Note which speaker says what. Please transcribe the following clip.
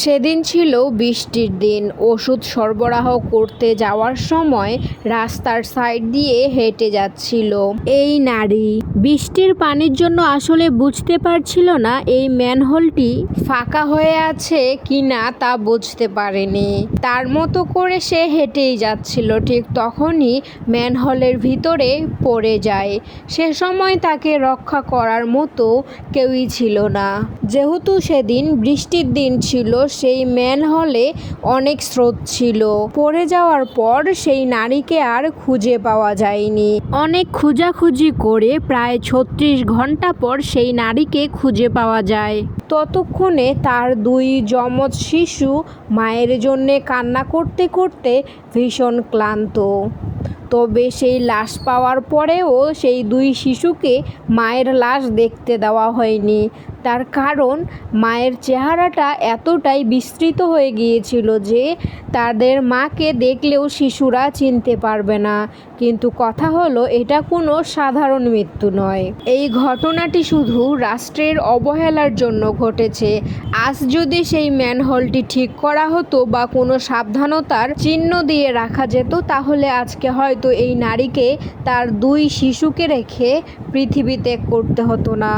Speaker 1: সেদিন ছিল বৃষ্টির দিন। ওষুধ সরবরাহ করতে যাওয়ার সময় রাস্তার সাইড দিয়ে হেঁটে যাচ্ছিল এই নারী। বৃষ্টির পানির জন্য আসলে বুঝতে পারছিল না এই ম্যানহোলটি ফাঁকা হয়ে আছে কিনা, তা বুঝতে পারেনি। তার মতো করে সে হেঁটেই যাচ্ছিল। ঠিক তখনই ম্যানহোলের ভিতরে পড়ে যায়। সে সময় তাকে রক্ষা করার মতো কেউই ছিল না। যেহেতু সেদিন বৃষ্টির দিন ছিল, সেই ম্যানহোলে অনেক স্রোত ছিল। পড়ে যাওয়ার পর সেই নারীকে আর খুঁজে পাওয়া যায়নি। অনেক খোঁজাখুঁজি করে প্রায় ৩৬ ঘন্টা পর সেই নারীকে খুঁজে পাওয়া যায়। ততক্ষণে তার ২ যমজ শিশু মায়ের জন্যে কান্না করতে করতে ভীষণ ক্লান্ত। তবে সেই লাশ পাওয়ার পরেও সেই ২ শিশুকে মায়ের লাশ দেখতে দেওয়া হয়নি। তার কারণ মায়ের চেহারাটা এতটাই বিস্তৃত হয়ে গিয়েছিল যে তাদের মাকে দেখলেও শিশুরা চিনতে পারবে না। কিন্তু কথা হলো, এটা কোনো সাধারণ মৃত্যু নয়। এই ঘটনাটি শুধু রাষ্ট্রের অবহেলার জন্য ঘটেছে। আজ যদি সেই ম্যানহোলটি ঠিক করা হতো বা কোনো সাবধানতার চিহ্ন দিয়ে রাখা যেত, তাহলে আজকে হয়তো এই নারীকে তার ২ শিশুকে রেখে পৃথিবী ত্যাগ করতে হতো না।